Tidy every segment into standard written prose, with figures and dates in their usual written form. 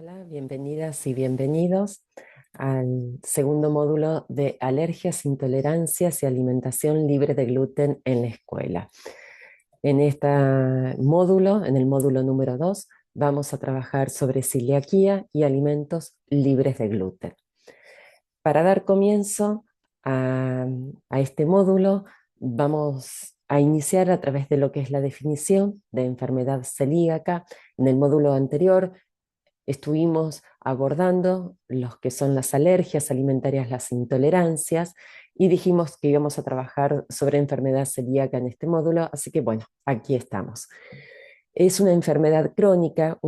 Hola, bienvenidas y bienvenidos al segundo módulo de alergias, intolerancias y alimentación libre de gluten en la escuela. En este módulo, en el módulo número 2, vamos a trabajar sobre celiaquía y alimentos libres de gluten. Para dar comienzo a, a este módulo, vamos a iniciar a través de lo que es la definición de enfermedad celíaca. En el módulo anterior estuvimos abordando los que son las alergias alimentarias, las intolerancias, y dijimos que íbamos a trabajar sobre enfermedad celíaca en este módulo, así que bueno, aquí estamos. Es una enfermedad crónica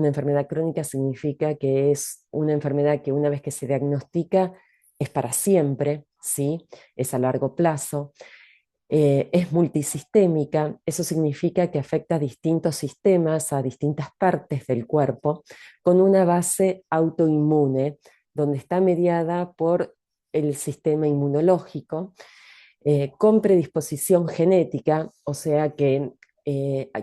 significa que es una enfermedad que una vez que se diagnostica es para siempre, ¿sí? Es a largo plazo, es multisistémica, eso significa que afecta a distintos sistemas, a distintas partes del cuerpo, con una base autoinmune, donde está mediada por el sistema inmunológico, con predisposición genética, o sea que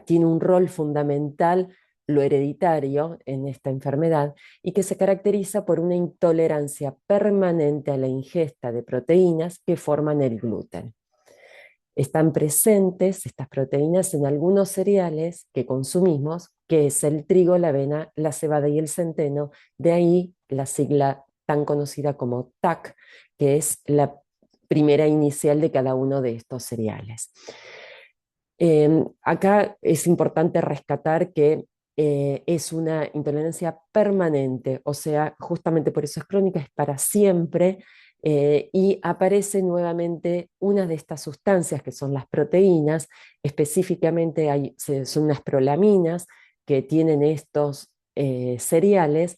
tiene un rol fundamental lo hereditario en esta enfermedad y que se caracteriza por una intolerancia permanente a la ingesta de proteínas que forman el gluten. Están presentes estas proteínas en algunos cereales que consumimos, que es el trigo, la avena, la cebada y el centeno, de ahí la sigla tan conocida como TAC, que es la primera inicial de cada uno de estos cereales. Acá es importante rescatar que es una intolerancia permanente, o sea, justamente por eso es crónica, es para siempre, y aparece nuevamente una de estas sustancias que son las proteínas, específicamente son unas prolaminas que tienen estos cereales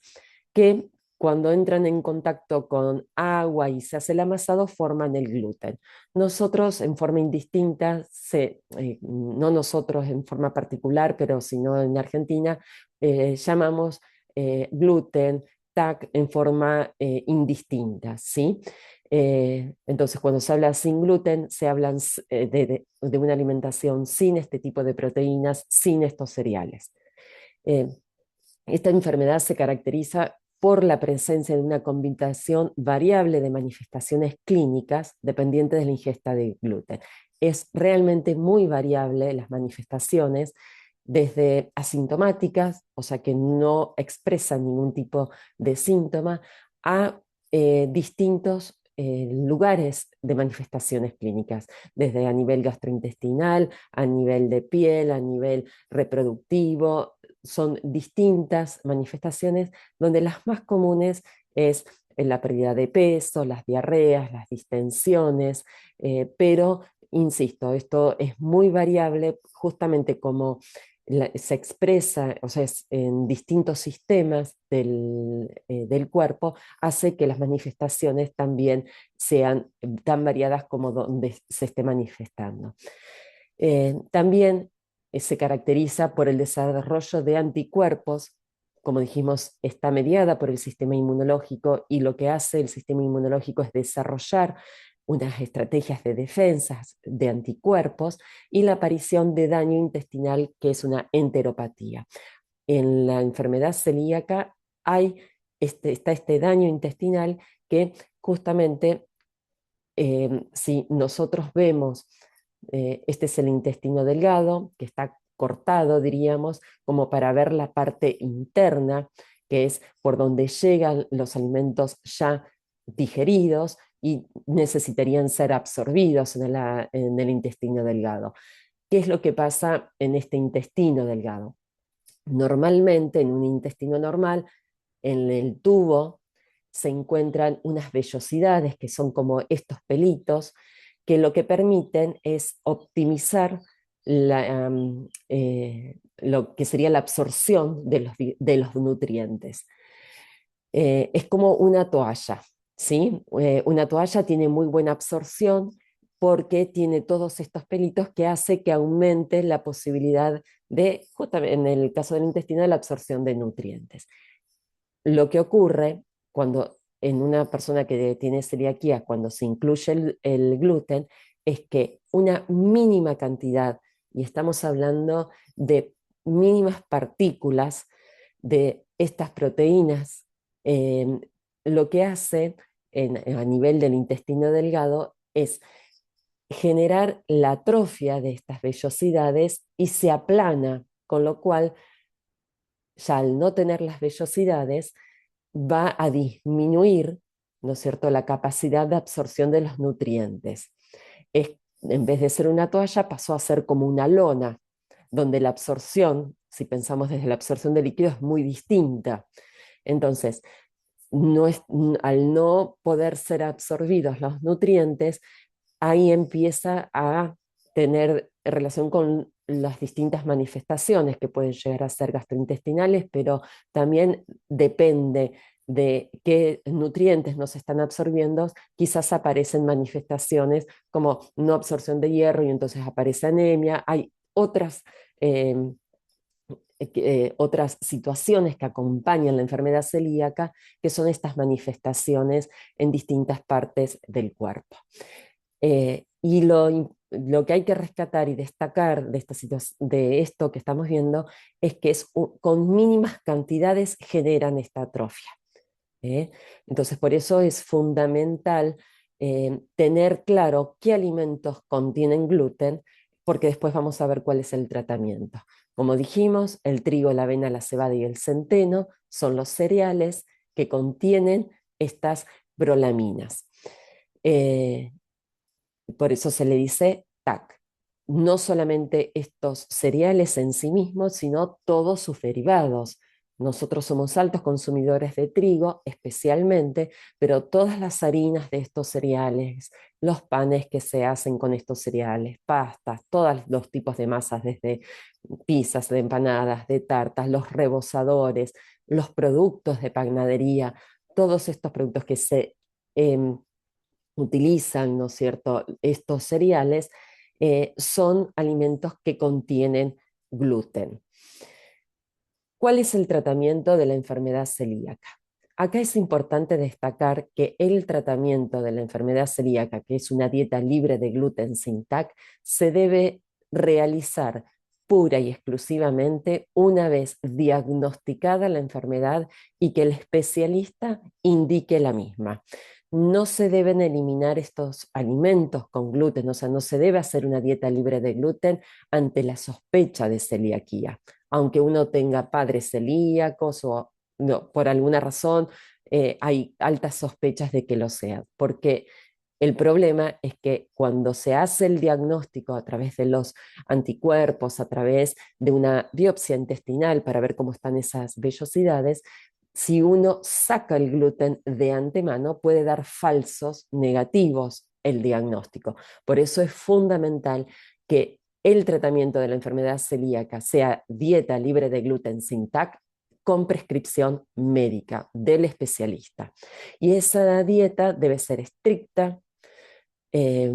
que cuando entran en contacto con agua y se hace el amasado forman el gluten. Nosotros en forma indistinta, no nosotros en forma particular, pero sino en Argentina, llamamos gluten, TAC en forma indistinta, ¿sí? Entonces, cuando se habla sin gluten, se habla de una alimentación sin este tipo de proteínas, sin estos cereales. Eh, Esta enfermedad se caracteriza por la presencia de una combinación variable de manifestaciones clínicas dependientes de la ingesta de gluten. Es realmente muy variable las manifestaciones, desde asintomáticas, o sea que no expresan ningún tipo de síntoma, a distintos lugares de manifestaciones clínicas, desde a nivel gastrointestinal, a nivel de piel, a nivel reproductivo. Son distintas manifestaciones donde las más comunes es la pérdida de peso, las diarreas, las distensiones, pero insisto, esto es muy variable justamente como se expresa, o sea, en distintos sistemas del cuerpo, hace que las manifestaciones también sean tan variadas como donde se esté manifestando. También se caracteriza por el desarrollo de anticuerpos, como dijimos, está mediada por el sistema inmunológico y lo que hace el sistema inmunológico es desarrollar unas estrategias de defensas de anticuerpos y la aparición de daño intestinal, que es una enteropatía. En la enfermedad celíaca está este daño intestinal que justamente si nosotros vemos, este es el intestino delgado, que está cortado, diríamos, como para ver la parte interna, que es por donde llegan los alimentos ya digeridos y necesitarían ser absorbidos en el intestino delgado. ¿Qué es lo que pasa en este intestino delgado? Normalmente, en un intestino normal, en el tubo se encuentran unas vellosidades que son como estos pelitos que lo que permiten es optimizar lo que sería la absorción de los nutrientes. Es como una toalla, ¿sí? Una toalla tiene muy buena absorción porque tiene todos estos pelitos que hace que aumente la posibilidad de, justamente en el caso del intestino, la absorción de nutrientes. Lo que ocurre cuando en una persona que tiene celiaquía, cuando se incluye el gluten, es que una mínima cantidad, y estamos hablando de mínimas partículas de estas proteínas eh, lo que hace a nivel del intestino delgado es generar la atrofia de estas vellosidades y se aplana, con lo cual ya al no tener las vellosidades va a disminuir, ¿no es cierto?, la capacidad de absorción de los nutrientes. Es, en vez de ser una toalla, pasó a ser como una lona, donde la absorción, si pensamos desde la absorción de líquidos, es muy distinta. Entonces, no es, al no poder ser absorbidos los nutrientes, ahí empieza a tener relación con las distintas manifestaciones que pueden llegar a ser gastrointestinales, pero también depende de qué nutrientes nos están absorbiendo, quizás aparecen manifestaciones como no absorción de hierro y entonces aparece anemia. Hay eh, otras situaciones que acompañan la enfermedad celíaca, que son estas manifestaciones en distintas partes del cuerpo. Y lo que hay que rescatar y destacar de esto que estamos viendo es que con mínimas cantidades generan esta atrofia. ¿Eh? Entonces, por eso es fundamental tener claro qué alimentos contienen gluten, porque después vamos a ver cuál es el tratamiento. Como dijimos, el trigo, la avena, la cebada y el centeno son los cereales que contienen estas brolaminas. Eh, por eso se le dice TAC. No solamente estos cereales en sí mismos, sino todos sus derivados. Nosotros somos altos consumidores de trigo, especialmente, pero todas las harinas de estos cereales, los panes que se hacen con estos cereales, pastas, todos los tipos de masas, desde pizzas, de empanadas, de tartas, los rebozadores, los productos de panadería, todos estos productos que se utilizan, ¿no es cierto?, estos cereales, son alimentos que contienen gluten. ¿Cuál es el tratamiento de la enfermedad celíaca? Acá es importante destacar que el tratamiento de la enfermedad celíaca, que es una dieta libre de gluten sin TAC, se debe realizar pura y exclusivamente una vez diagnosticada la enfermedad y que el especialista indique la misma. No se deben eliminar estos alimentos con gluten, o sea, no se debe hacer una dieta libre de gluten ante la sospecha de celiaquía, aunque uno tenga padres celíacos o no, por alguna razón hay altas sospechas de que lo sea, porque el problema es que cuando se hace el diagnóstico a través de los anticuerpos, a través de una biopsia intestinal para ver cómo están esas vellosidades, si uno saca el gluten de antemano puede dar falsos negativos el diagnóstico. Por eso es fundamental que el tratamiento de la enfermedad celíaca sea dieta libre de gluten sin TAC con prescripción médica del especialista. Y esa dieta debe ser estricta, eh,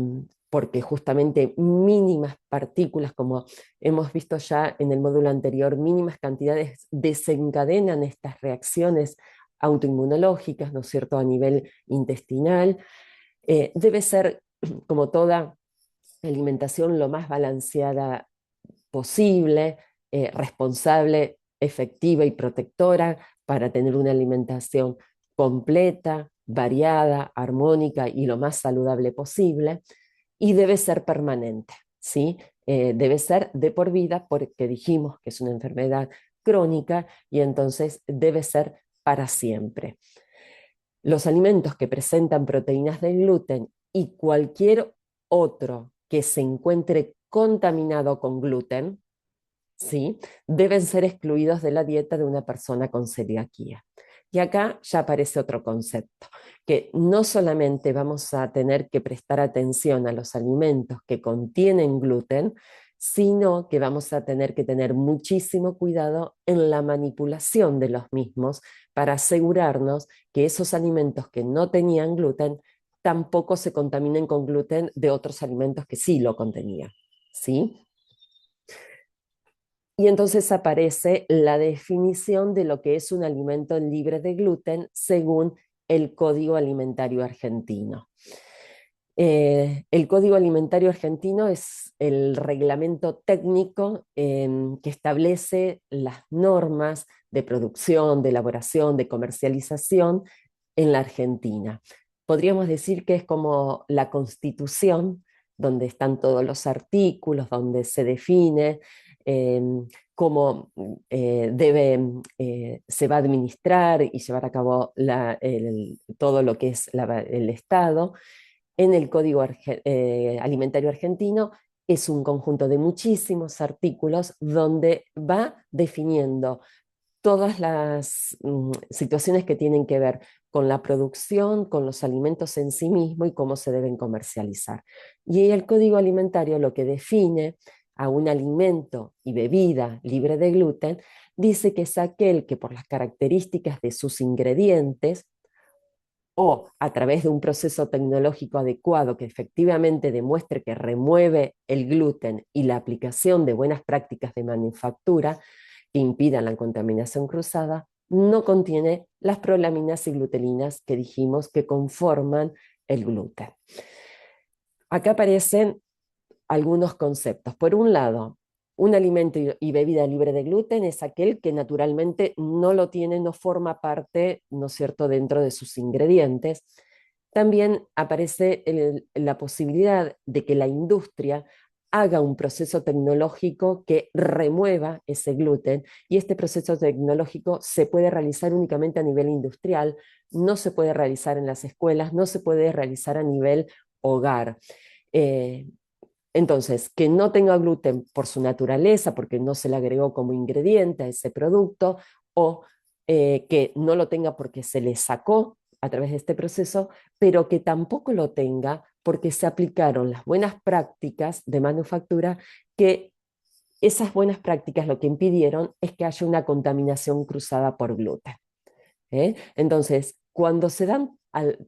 porque justamente mínimas partículas, como hemos visto ya en el módulo anterior, mínimas cantidades desencadenan estas reacciones autoinmunológicas, ¿no es cierto?, a nivel intestinal. Debe ser, como toda alimentación, lo más balanceada posible, responsable, efectiva y protectora para tener una alimentación completa, variada, armónica y lo más saludable posible, y debe ser permanente, ¿sí? Debe ser de por vida porque dijimos que es una enfermedad crónica y entonces debe ser para siempre. Los alimentos que presentan proteínas de gluten y cualquier otro que se encuentre contaminado con gluten, ¿sí?, deben ser excluidos de la dieta de una persona con celiaquía. Y acá ya aparece otro concepto, que no solamente vamos a tener que prestar atención a los alimentos que contienen gluten, sino que vamos a tener que tener muchísimo cuidado en la manipulación de los mismos para asegurarnos que esos alimentos que no tenían gluten tampoco se contaminen con gluten de otros alimentos que sí lo contenían, ¿sí? Y entonces aparece la definición de lo que es un alimento libre de gluten según el Código Alimentario Argentino. El Código Alimentario Argentino es el reglamento técnico que establece las normas de producción, de elaboración, de comercialización en la Argentina. Podríamos decir que es como la Constitución, donde están todos los artículos, donde se define eh, cómo se va a administrar y llevar a cabo todo lo que es el Estado. En el Código Alimentario Argentino es un conjunto de muchísimos artículos donde va definiendo todas las situaciones que tienen que ver con la producción, con los alimentos en sí mismo y cómo se deben comercializar. Y el Código Alimentario lo que define a un alimento y bebida libre de gluten, dice que es aquel que por las características de sus ingredientes o a través de un proceso tecnológico adecuado que efectivamente demuestre que remueve el gluten y la aplicación de buenas prácticas de manufactura que impidan la contaminación cruzada, no contiene las prolaminas y glutelinas que dijimos que conforman el gluten. Acá aparecen algunos conceptos. Por un lado, un alimento y bebida libre de gluten es aquel que naturalmente no lo tiene, no forma parte, ¿no es cierto?, dentro de sus ingredientes. También aparece la posibilidad de que la industria haga un proceso tecnológico que remueva ese gluten y este proceso tecnológico se puede realizar únicamente a nivel industrial, no se puede realizar en las escuelas, no se puede realizar a nivel hogar. Eh, entonces, que no tenga gluten por su naturaleza, porque no se le agregó como ingrediente a ese producto, o que no lo tenga porque se le sacó a través de este proceso, pero que tampoco lo tenga porque se aplicaron las buenas prácticas de manufactura, que esas buenas prácticas lo que impidieron es que haya una contaminación cruzada por gluten. Entonces, cuando se dan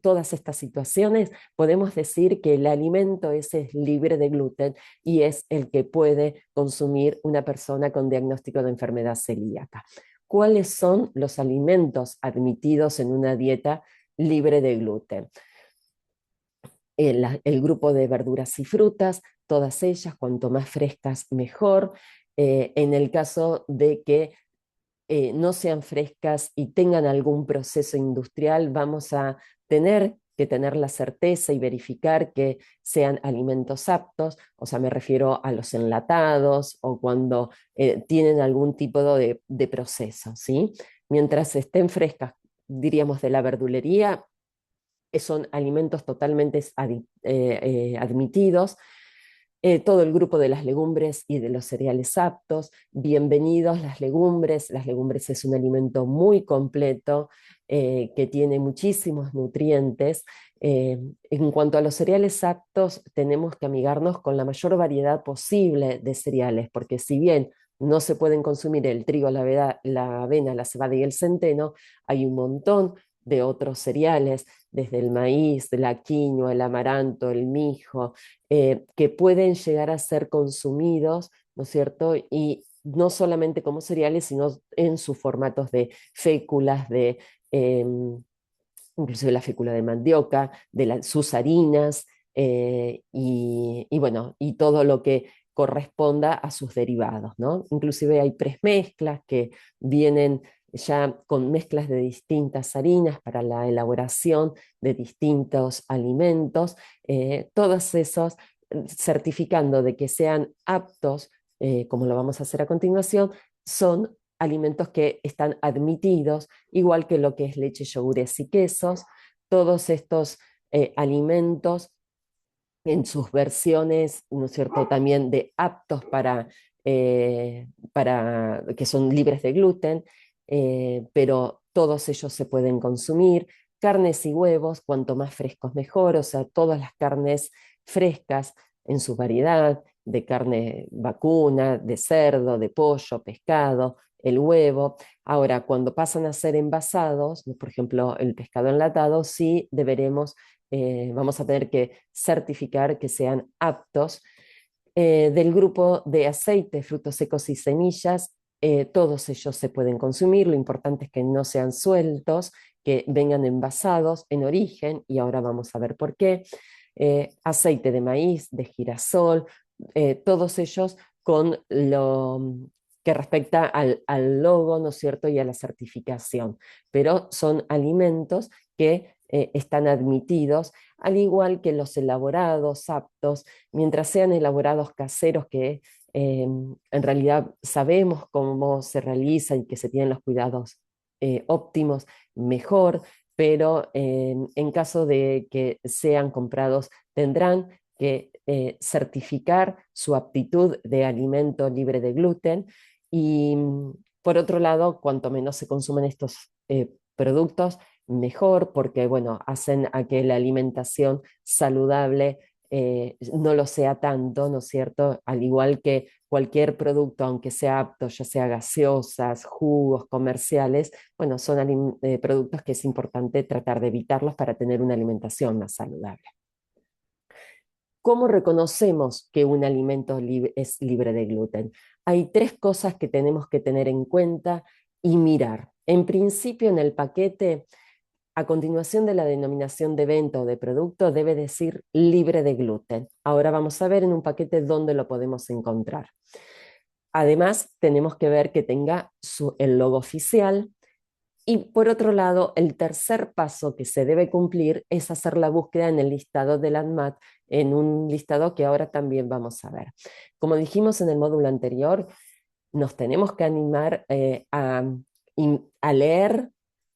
todas estas situaciones, podemos decir que el alimento ese es libre de gluten y es el que puede consumir una persona con diagnóstico de enfermedad celíaca. ¿Cuáles son los alimentos admitidos en una dieta libre de gluten? El grupo de verduras y frutas, todas ellas, cuanto más frescas, mejor. En el caso de que no sean frescas y tengan algún proceso industrial, vamos a tener que tener la certeza y verificar que sean alimentos aptos, o sea, me refiero a los enlatados o cuando tienen algún tipo de proceso, ¿sí? Mientras estén frescas, diríamos, de la verdulería, son alimentos totalmente admitidos. Todo el grupo de las legumbres y de los cereales aptos. Bienvenidos las legumbres. Las legumbres es un alimento muy completo que tiene muchísimos nutrientes. En cuanto a los cereales aptos, tenemos que amigarnos con la mayor variedad posible de cereales, porque si bien no se pueden consumir el trigo, la avena, la cebada y el centeno, hay un montón de otros cereales, desde el maíz, la quinoa, el amaranto, el mijo, que pueden llegar a ser consumidos, ¿no es cierto? Y no solamente como cereales, sino en sus formatos de féculas, inclusive la fécula de mandioca, sus harinas, bueno, y todo lo que corresponda a sus derivados, ¿no? Inclusive hay presmezclas que vienen ya con mezclas de distintas harinas para la elaboración de distintos alimentos, todos esos certificando de que sean aptos, como lo vamos a hacer a continuación, son alimentos que están admitidos, igual que lo que es leche, yogures y quesos. Todos estos alimentos en sus versiones, ¿no es cierto?, también de aptos para que son libres de gluten, pero todos ellos se pueden consumir. Carnes y huevos, cuanto más frescos mejor, o sea, todas las carnes frescas en su variedad, de carne vacuna, de cerdo, de pollo, pescado, el huevo. Ahora, cuando pasan a ser envasados, por ejemplo, el pescado enlatado, sí deberemos vamos a tener que certificar que sean aptos. Del grupo de aceite, frutos secos y semillas, todos ellos se pueden consumir, lo importante es que no sean sueltos, que vengan envasados en origen, y ahora vamos a ver por qué. aceite de maíz, de girasol, todos ellos con lo que respecta al logo, ¿no es cierto?, y a la certificación, pero son alimentos que están admitidos, al igual que los elaborados aptos, mientras sean elaborados caseros que en realidad sabemos cómo se realiza y que se tienen los cuidados óptimos, mejor, pero en caso de que sean comprados, tendrán que certificar su aptitud de alimento libre de gluten y por otro lado, cuanto menos se consumen estos productos, mejor, porque bueno, hacen a que la alimentación saludable no lo sea tanto, ¿no es cierto? Al igual que cualquier producto, aunque sea apto, ya sea gaseosas, jugos, comerciales, bueno, son productos que es importante tratar de evitarlos para tener una alimentación más saludable. ¿Cómo reconocemos que un alimento es libre de gluten? Hay tres cosas que tenemos que tener en cuenta y mirar. En principio, en el paquete, a continuación de la denominación de venta o de producto, debe decir libre de gluten. Ahora vamos a ver en un paquete dónde lo podemos encontrar. Además, tenemos que ver que tenga el logo oficial. Y por otro lado, el tercer paso que se debe cumplir es hacer la búsqueda en el listado del ANMAT, en un listado que ahora también vamos a ver. Como dijimos en el módulo anterior, nos tenemos que animar a leer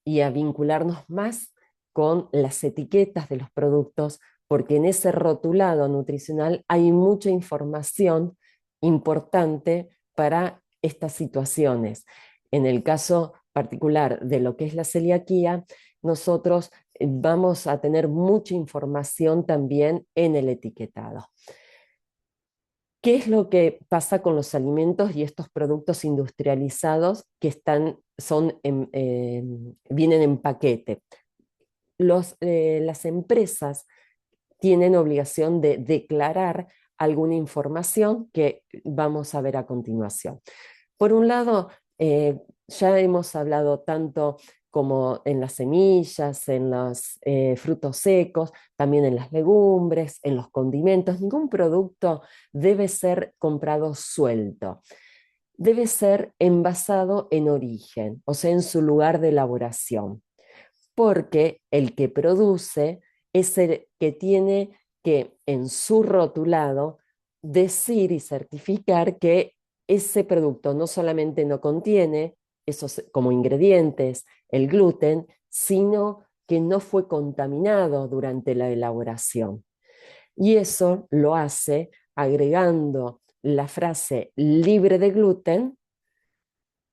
y a vincularnos más con las etiquetas de los productos, porque en ese rotulado nutricional hay mucha información importante para estas situaciones. En el caso particular de lo que es la celiaquía, nosotros vamos a tener mucha información también en el etiquetado. ¿Qué es lo que pasa con los alimentos y estos productos industrializados que vienen en paquete? Las empresas tienen obligación de declarar alguna información que vamos a ver a continuación. Por un lado, ya hemos hablado tanto como en las semillas, en los frutos secos, también en las legumbres, en los condimentos. Ningún producto debe ser comprado suelto. Debe ser envasado en origen, o sea, en su lugar de elaboración, porque el que produce es el que tiene que en su rotulado decir y certificar que ese producto no solamente no contiene esos como ingredientes el gluten, sino que no fue contaminado durante la elaboración. Y eso lo hace agregando la frase libre de gluten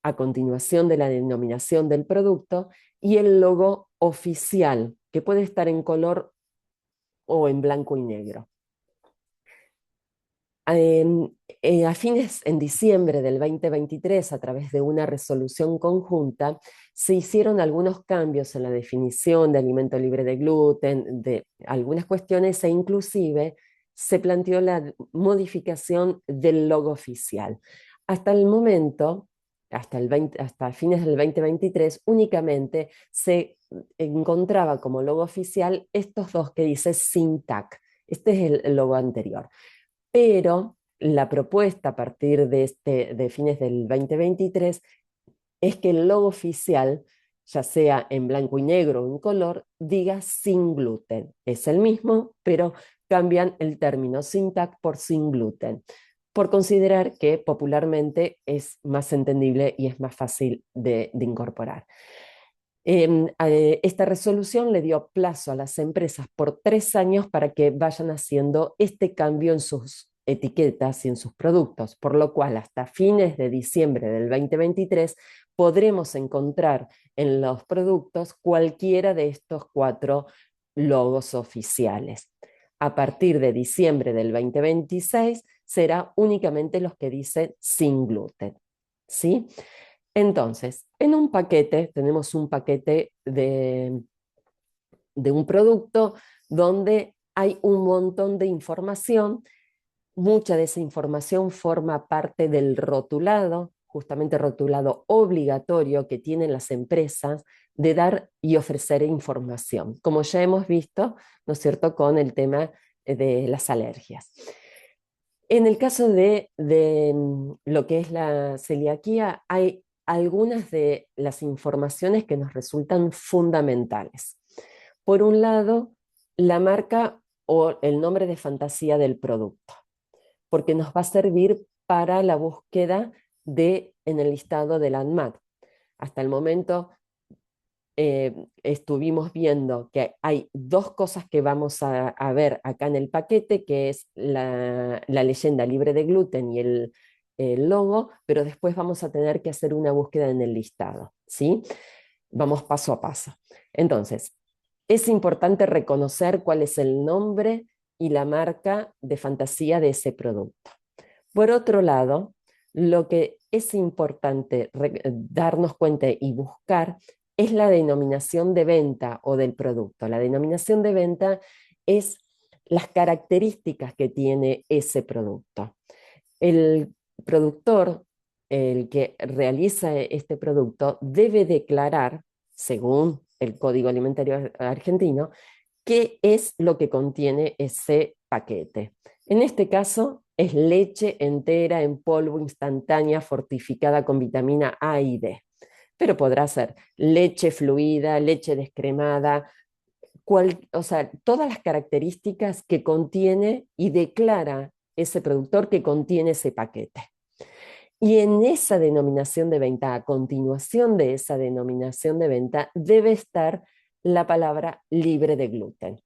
a continuación de la denominación del producto y el logo oficial, que puede estar en color o en blanco y negro. A fines en diciembre del 2023, a través de una resolución conjunta, se hicieron algunos cambios en la definición de alimento libre de gluten, de algunas cuestiones, e inclusive se planteó la modificación del logo oficial. Hasta el momento, hasta fines del 2023, únicamente se encontraba como logo oficial estos dos que dice SINTAC. Este es el logo anterior. Pero la propuesta a partir de fines del 2023 es que el logo oficial, ya sea en blanco y negro o en color, diga sin gluten. Es el mismo, pero cambian el término SINTAC por sin gluten, por considerar que popularmente es más entendible y es más fácil de incorporar. Esta resolución le dio plazo a las empresas por 3 años para que vayan haciendo este cambio en sus etiquetas y en sus productos, por lo cual hasta fines de diciembre del 2023 podremos encontrar en los productos cualquiera de estos 4 logos oficiales. A partir de diciembre del 2026 será únicamente los que dicen sin gluten, ¿sí? Entonces, en un paquete, tenemos un paquete de un producto donde hay un montón de información. Mucha de esa información forma parte del rotulado, justamente rotulado obligatorio que tienen las empresas de dar y ofrecer información, como ya hemos visto, ¿no es cierto?, con el tema de las alergias. En el caso de lo que es la celiaquía, hay algunas de las informaciones que nos resultan fundamentales. Por un lado, la marca o el nombre de fantasía del producto, porque nos va a servir para la búsqueda en el listado del ANMAT. Hasta el momento estuvimos viendo que hay dos cosas que vamos a ver acá en el paquete, que es la leyenda libre de gluten y el logo, pero después vamos a tener que hacer una búsqueda en el listado, ¿sí? Vamos paso a paso. Entonces, es importante reconocer cuál es el nombre y la marca de fantasía de ese producto. Por otro lado, lo que es importante darnos cuenta y buscar es la denominación de venta o del producto. La denominación de venta es las características que tiene ese producto. El productor, el que realiza este producto, debe declarar, según el Código Alimentario Argentino, qué es lo que contiene ese paquete. En este caso es leche entera en polvo instantánea fortificada con vitamina A y D, pero podrá ser leche fluida, leche descremada, o sea, todas las características que contiene y declara ese productor que contiene ese paquete. Y en esa denominación de venta, a continuación de esa denominación de venta, debe estar la palabra libre de gluten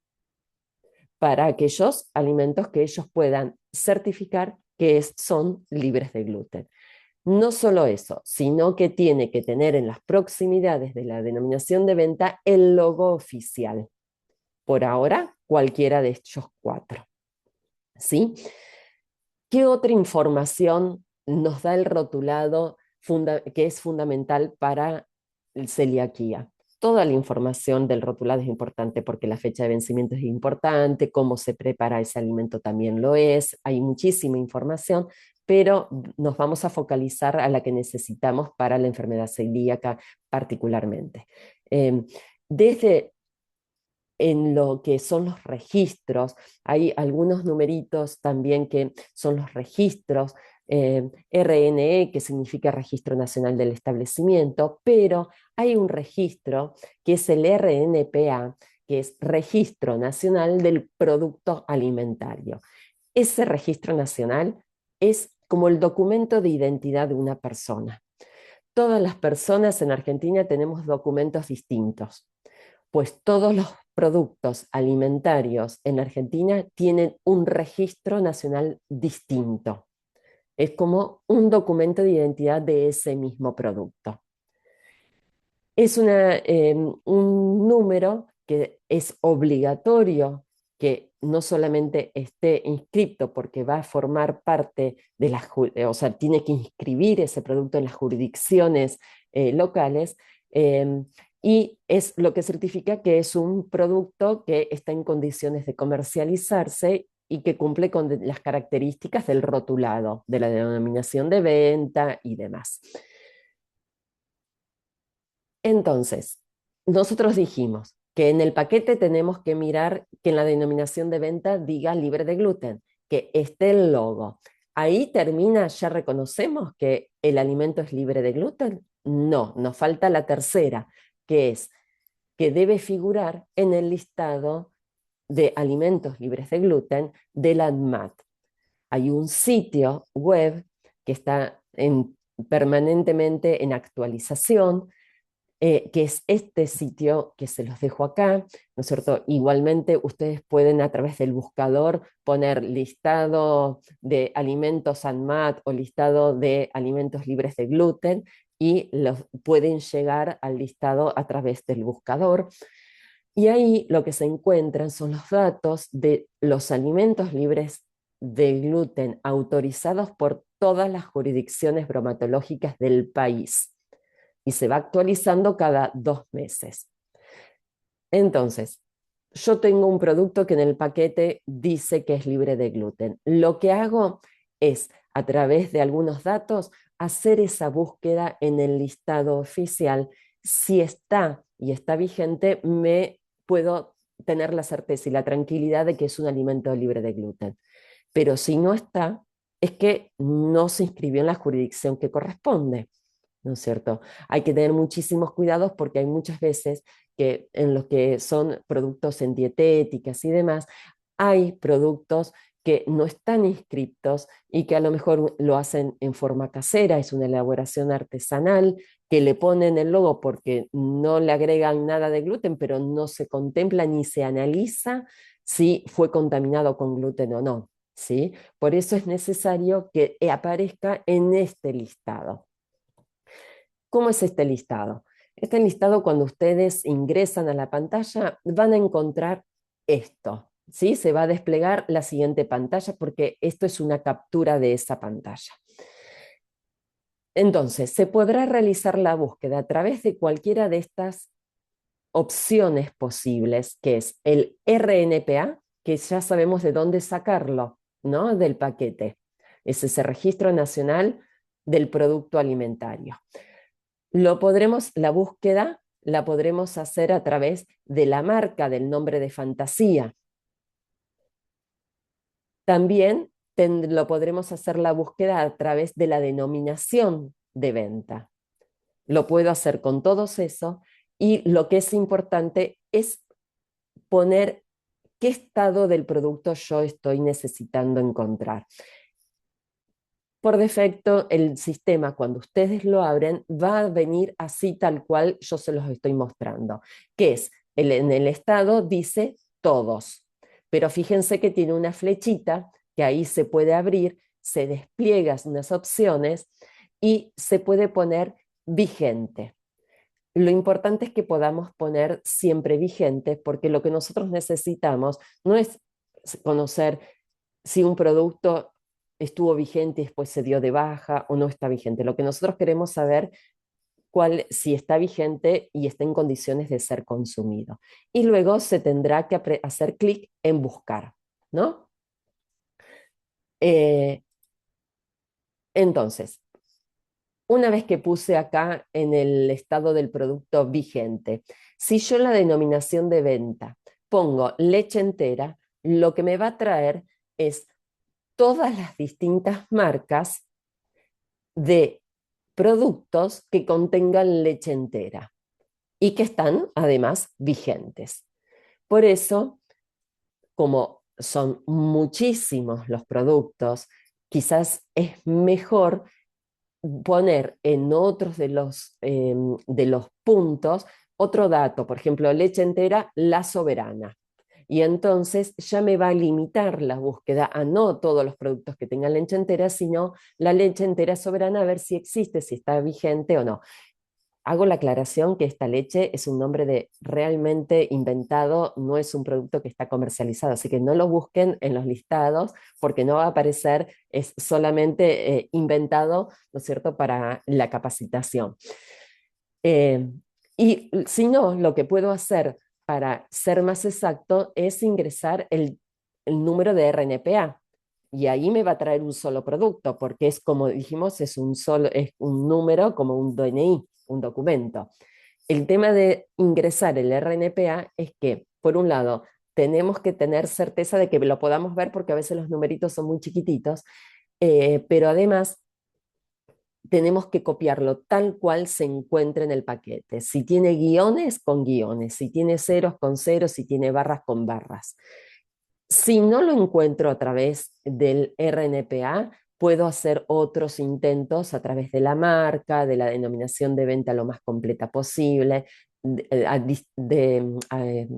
para aquellos alimentos que ellos puedan certificar que son libres de gluten. No solo eso, sino que tiene que tener en las proximidades de la denominación de venta el logo oficial. Por ahora, cualquiera de estos cuatro. ¿Sí? ¿Qué otra información nos da el rotulado que es fundamental para el celiaquía? Toda la información del rotulado es importante porque la fecha de vencimiento es importante, cómo se prepara ese alimento también lo es, hay muchísima información, pero nos vamos a focalizar a la que necesitamos para la enfermedad celíaca particularmente. Desde en lo que son los registros. Hay algunos numeritos también que son los registros, RNE, que significa Registro Nacional del Establecimiento, pero hay un registro que es el RNPA, que es Registro Nacional del Producto Alimentario. Ese registro nacional es como el documento de identidad de una persona. Todas las personas en Argentina tenemos documentos distintos, pues todos los productos alimentarios en Argentina tienen un registro nacional distinto. Es como un documento de identidad de ese mismo producto. Es un número que es obligatorio que no solamente esté inscrito porque va a formar parte de las, o sea, tiene que inscribir ese producto en las jurisdicciones locales, eh, y es lo que certifica que es un producto que está en condiciones de comercializarse y que cumple con las características del rotulado, de la denominación de venta y demás. Entonces, nosotros dijimos que en el paquete tenemos que mirar que en la denominación de venta diga libre de gluten, que esté el logo. Ahí termina, ya reconocemos que el alimento es libre de gluten. No, nos falta la tercera, que es que debe figurar en el listado de alimentos libres de gluten del ANMAT. Hay un sitio web que está permanentemente en actualización, que es este sitio que se los dejo acá, ¿no es cierto? Igualmente ustedes pueden a través del buscador poner listado de alimentos ANMAT o listado de alimentos libres de gluten y pueden llegar al listado a través del buscador. Y ahí lo que se encuentran son los datos de los alimentos libres de gluten autorizados por todas las jurisdicciones bromatológicas del país y se va actualizando cada 2 meses. Entonces, yo tengo un producto que en el paquete dice que es libre de gluten. Lo que hago es, a través de algunos datos, hacer esa búsqueda en el listado oficial. Si está y está vigente, me puedo tener la certeza y la tranquilidad de que es un alimento libre de gluten. Pero si no está, es que no se inscribió en la jurisdicción que corresponde, ¿no es cierto? Hay que tener muchísimos cuidados porque hay muchas veces que en los que son productos en dietéticas y demás, hay productos que no están inscriptos y que a lo mejor lo hacen en forma casera, es una elaboración artesanal, que le ponen el logo porque no le agregan nada de gluten, pero no se contempla ni se analiza si fue contaminado con gluten o no, ¿sí? Por eso es necesario que aparezca en este listado. ¿Cómo es este listado? Este listado, cuando ustedes ingresan a la pantalla, van a encontrar esto, ¿sí? Se va a desplegar la siguiente pantalla porque esto es una captura de esa pantalla. Entonces, se podrá realizar la búsqueda a través de cualquiera de estas opciones posibles, que es el RNPA, que ya sabemos de dónde sacarlo, ¿no? Del paquete. Es ese Registro Nacional del Producto Alimentario. La búsqueda la podremos hacer a través de la marca del nombre de fantasía. También lo podremos hacer la búsqueda a través de la denominación de venta. Lo puedo hacer con todos eso y lo que es importante es poner qué estado del producto yo estoy necesitando encontrar. Por defecto, el sistema, cuando ustedes lo abren, va a venir así tal cual yo se los estoy mostrando, que es, en el estado dice todos, pero fíjense que tiene una flechita que ahí se puede abrir, se despliegan unas opciones y se puede poner vigente. Lo importante es que podamos poner siempre vigente, porque lo que nosotros necesitamos no es conocer si un producto estuvo vigente y después se dio de baja o no está vigente. Lo que nosotros queremos saber si está vigente y está en condiciones de ser consumido. Y luego se tendrá que hacer clic en buscar, ¿no? Eh, entonces, una vez que puse acá en el estado del producto vigente, si yo la denominación de venta pongo leche entera, lo que me va a traer es todas las distintas marcas de productos que contengan leche entera y que están además vigentes. Por eso, como son muchísimos los productos, quizás es mejor poner en otros de los puntos otro dato, por ejemplo, leche entera, la soberana. Y entonces ya me va a limitar la búsqueda a no todos los productos que tengan leche entera, sino la leche entera soberana, a ver si existe, si está vigente o no. Hago la aclaración que esta leche es un nombre de realmente inventado, no es un producto que está comercializado, así que no lo busquen en los listados porque no va a aparecer, es solamente inventado, ¿no es cierto?, para la capacitación. Eh, y si no, lo que puedo hacer para ser más exacto es ingresar el número de RNPA. Y ahí me va a traer un solo producto, porque es como dijimos, es un número como un DNI, un documento. El tema de ingresar el RNPA es que, por un lado, tenemos que tener certeza de que lo podamos ver porque a veces los numeritos son muy chiquititos, pero además tenemos que copiarlo tal cual se encuentra en el paquete. Si tiene guiones, con guiones. Si tiene ceros, con ceros. Si tiene barras, con barras. Si no lo encuentro a través del RNPA, puedo hacer otros intentos a través de la marca, de la denominación de venta lo más completa posible,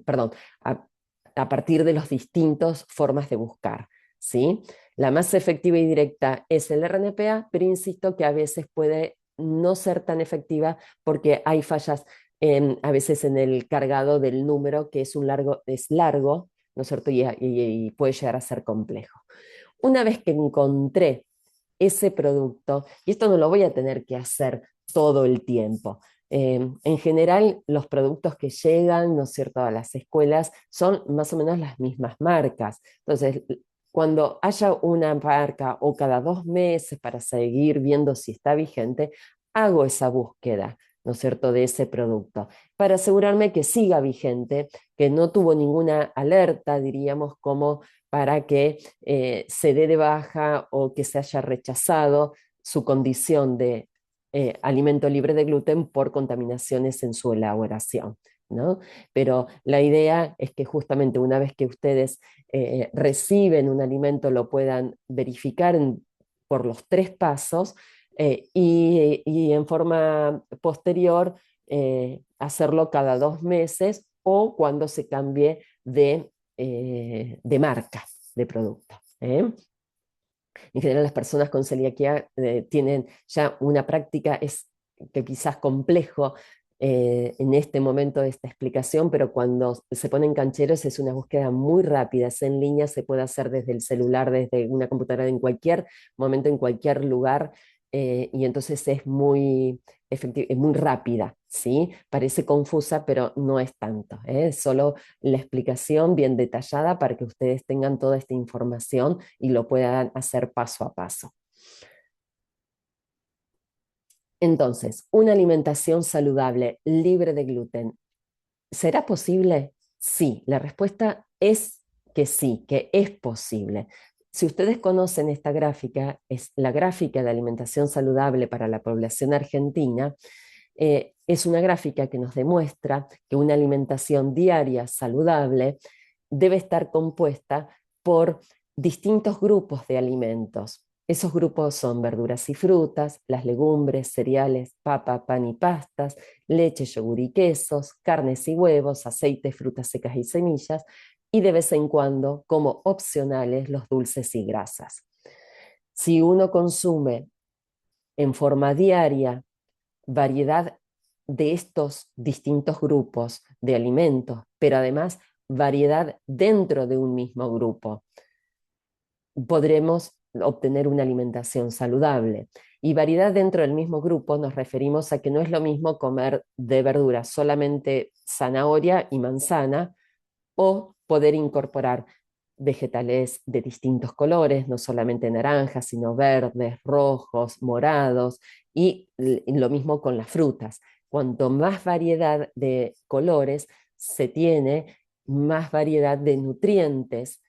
perdón, a partir de las distintas formas de buscar, ¿sí? La más efectiva y directa es el RNPA, pero insisto que a veces puede no ser tan efectiva porque hay fallas a veces en el cargado del número, que es largo, ¿no es cierto? Y puede llegar a ser complejo. Una vez que encontré ese producto, y esto no lo voy a tener que hacer todo el tiempo. En general, los productos que llegan, ¿no es cierto?, a las escuelas son más o menos las mismas marcas. Entonces, cuando haya una marca o cada 2 meses para seguir viendo si está vigente, hago esa búsqueda ¿no es cierto?, de ese producto, para asegurarme que siga vigente, que no tuvo ninguna alerta, diríamos, como para que se dé de baja o que se haya rechazado su condición de alimento libre de gluten por contaminaciones en su elaboración, ¿no? Pero la idea es que justamente una vez que ustedes reciben un alimento lo puedan verificar por los 3 pasos y en forma posterior hacerlo cada 2 meses o cuando se cambie de marca de producto. En general las personas con celiaquía tienen ya una práctica, es que quizás complejo en este momento de esta explicación, pero cuando se ponen cancheros es una búsqueda muy rápida, es en línea, se puede hacer desde el celular, desde una computadora, en cualquier momento, en cualquier lugar, y entonces es muy efectiva, es muy rápida, ¿sí? Parece confusa, pero no es tanto, es solo la explicación bien detallada para que ustedes tengan toda esta información y lo puedan hacer paso a paso. Entonces, una alimentación saludable, libre de gluten, ¿será posible? Sí, la respuesta es que sí, que es posible. Si ustedes conocen esta gráfica, es la gráfica de alimentación saludable para la población argentina. Es una gráfica que nos demuestra que una alimentación diaria saludable debe estar compuesta por distintos grupos de alimentos. Esos grupos son verduras y frutas, las legumbres, cereales, papa, pan y pastas, leche, yogur y quesos, carnes y huevos, aceites, frutas secas y semillas, y de vez en cuando, como opcionales, los dulces y grasas. Si uno consume en forma diaria variedad de estos distintos grupos de alimentos, pero además variedad dentro de un mismo grupo, podremos obtener una alimentación saludable. Y variedad dentro del mismo grupo nos referimos a que no es lo mismo comer de verduras solamente zanahoria y manzana o poder incorporar vegetales de distintos colores, no solamente naranjas, sino verdes, rojos, morados, y lo mismo con las frutas. Cuanto más variedad de colores se tiene, más variedad de nutrientes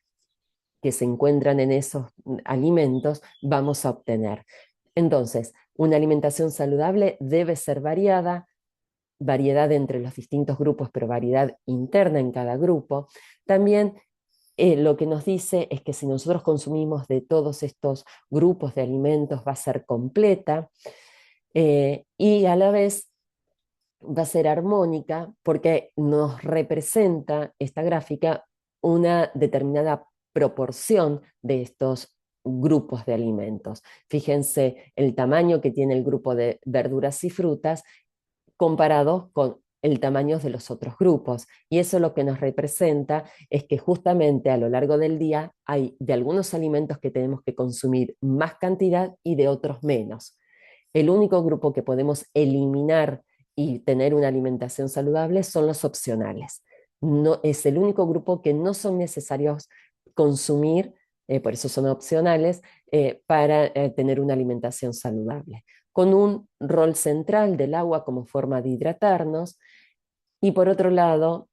que se encuentran en esos alimentos vamos a obtener. Entonces, una alimentación saludable debe ser variada, variedad entre los distintos grupos, pero variedad interna en cada grupo. También lo que nos dice es que si nosotros consumimos de todos estos grupos de alimentos va a ser completa y a la vez va a ser armónica porque nos representa esta gráfica una determinada proporción de estos grupos de alimentos. Fíjense el tamaño que tiene el grupo de verduras y frutas comparado con el tamaño de los otros grupos. Y eso lo que nos representa es que justamente a lo largo del día hay de algunos alimentos que tenemos que consumir más cantidad y de otros menos. El único grupo que podemos eliminar y tener una alimentación saludable son los opcionales. No, es el único grupo que no son necesarios consumir, por eso son opcionales, para tener una alimentación saludable, con un rol central del agua como forma de hidratarnos. Y por otro lado,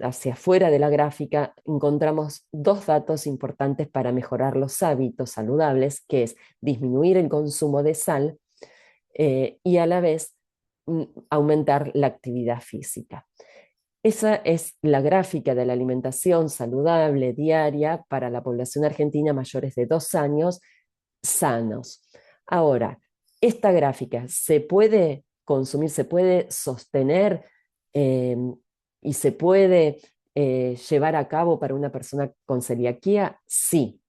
hacia afuera de la gráfica, encontramos 2 datos importantes para mejorar los hábitos saludables, que es disminuir el consumo de sal y a la vez aumentar la actividad física. Esa es la gráfica de la alimentación saludable diaria para la población argentina mayores de 2 años sanos. Ahora, esta gráfica se puede consumir, se puede sostener eh, y se puede llevar a cabo para una persona con celiaquía, sí,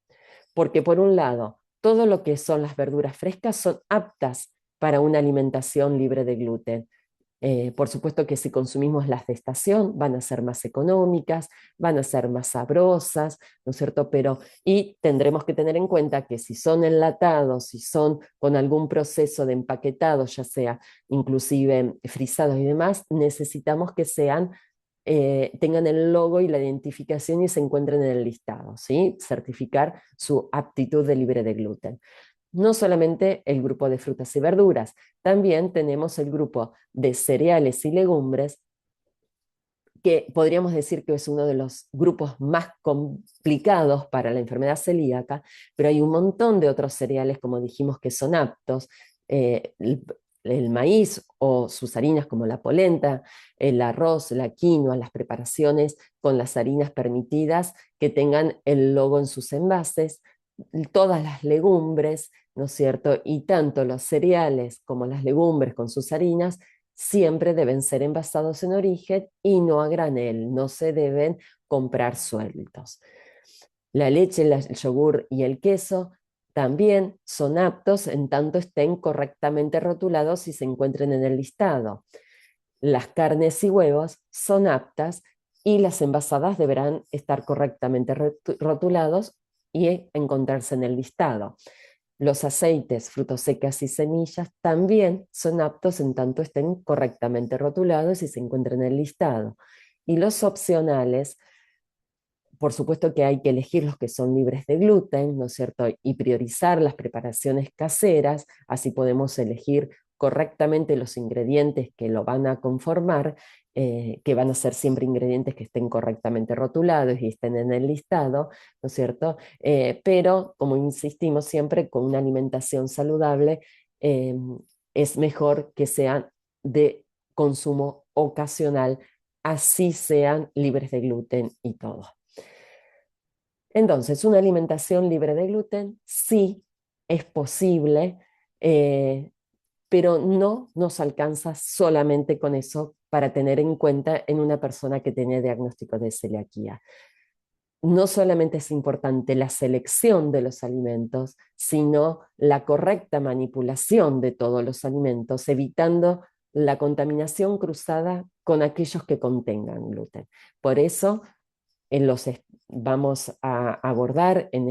porque por un lado, todo lo que son las verduras frescas son aptas para una alimentación libre de gluten. Por supuesto que si consumimos las de estación van a ser más económicas, van a ser más sabrosas, ¿no es cierto? Pero, y tendremos que tener en cuenta que si son enlatados, si son con algún proceso de empaquetado, ya sea inclusive frisados y demás, necesitamos que sean tengan el logo y la identificación y se encuentren en el listado, ¿sí? Certificar su aptitud de libre de gluten. no solamente el grupo de frutas y verduras, también tenemos el grupo de cereales y legumbres, que podríamos decir que es uno de los grupos más complicados para la enfermedad celíaca, pero hay un montón de otros cereales, como dijimos, que son aptos. El maíz o sus harinas como la polenta, el arroz, la quinoa, las preparaciones con las harinas permitidas que tengan el logo en sus envases, todas las legumbres, ¿no es cierto? Y tanto los cereales como las legumbres con sus harinas siempre deben ser envasados en origen y no a granel, no se deben comprar sueltos. La leche, el yogur y el queso también son aptos en tanto estén correctamente rotulados y se encuentren en el listado. Las carnes y huevos son aptas y las envasadas deberán estar correctamente rotulados y encontrarse en el listado. Los aceites, frutos secas y semillas también son aptos en tanto estén correctamente rotulados y se encuentren en el listado. Y los opcionales, por supuesto que hay que elegir los que son libres de gluten, ¿no es cierto? Y priorizar las preparaciones caseras, así podemos elegir correctamente los ingredientes que lo van a conformar, que van a ser siempre ingredientes que estén correctamente rotulados y estén en el listado, ¿no es cierto? Pero, como insistimos siempre, con una alimentación saludable eh, es mejor que sean de consumo ocasional, así sean libres de gluten y todo. Entonces, una alimentación libre de gluten sí es posible, eh, pero no nos alcanza solamente con eso para tener en cuenta en una persona que tiene diagnóstico de celiaquía. No solamente es importante la selección de los alimentos, sino la correcta manipulación de todos los alimentos, evitando la contaminación cruzada con aquellos que contengan gluten. Por eso, los vamos a abordar en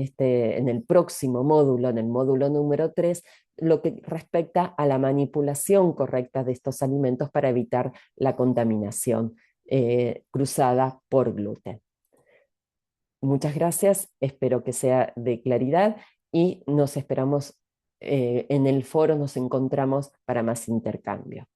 el próximo módulo, en el módulo número 3, lo que respecta a la manipulación correcta de estos alimentos para evitar la contaminación cruzada por gluten. Muchas gracias, espero que sea de claridad y nos esperamos en el foro, nos encontramos para más intercambio.